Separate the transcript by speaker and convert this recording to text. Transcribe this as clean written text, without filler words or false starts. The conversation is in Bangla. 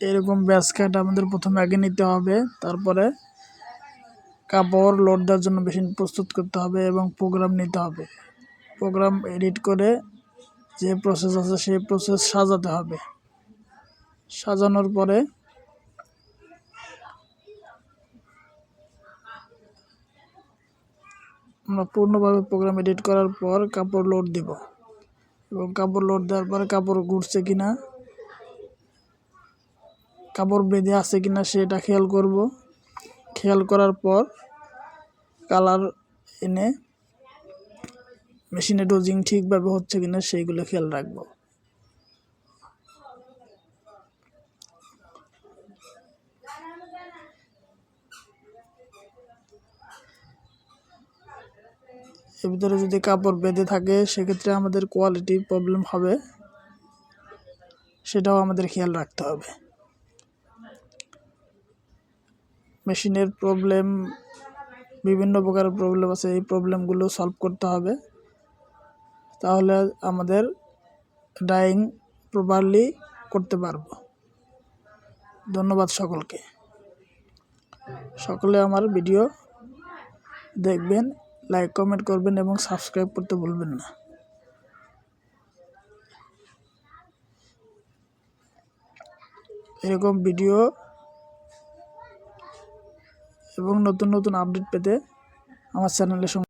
Speaker 1: এরকম ব্যাস কাট আমাদের প্রথমে আগে নিতে হবে। তারপরে কাপড় লোড দেওয়ার জন্য মেশিন প্রস্তুত করতে হবে এবং প্রোগ্রাম নিতে হবে। প্রোগ্রাম এডিট করে যে প্রসেস আছে সেই প্রসেস সাজাতে হবে। সাজানোর পরে আমরা পূর্ণভাবে প্রোগ্রাম এডিট করার পর কাপড় লোড দিব এবং কাপড় লোড দেওয়ার পরে কাপড় ঘুরছে কিনা, কাপড় বেঁধে আছে কিনা সেটা খেয়াল করব। খেয়াল করার পর কালার এনে মেশিনে ডোজিং ঠিকভাবে হচ্ছে কিনা সেইগুলো খেয়াল রাখবো। এর ভিতরে যদি কাপড় বেঁধে থাকে সেক্ষেত্রে আমাদের কোয়ালিটি প্রবলেম হবে, সেটাও আমাদের খেয়াল রাখতে হবে। মেশিনের প্রবলেম, বিভিন্ন প্রকারের প্রবলেম আছে, এই প্রবলেমগুলো সলভ করতে হবে, তাহলে আমাদের ডাইং প্রপারলি করতে পারবো। ধন্যবাদ সকলকে। সকলে আমার ভিডিও দেখবেন, লাইক কমেন্ট করবেন এবং সাবস্ক্রাইব করতে ভুলবেন না। এরকম ভিডিও এবং নতুন নতুন আপডেট পেতে আমার চ্যানেলের সঙ্গে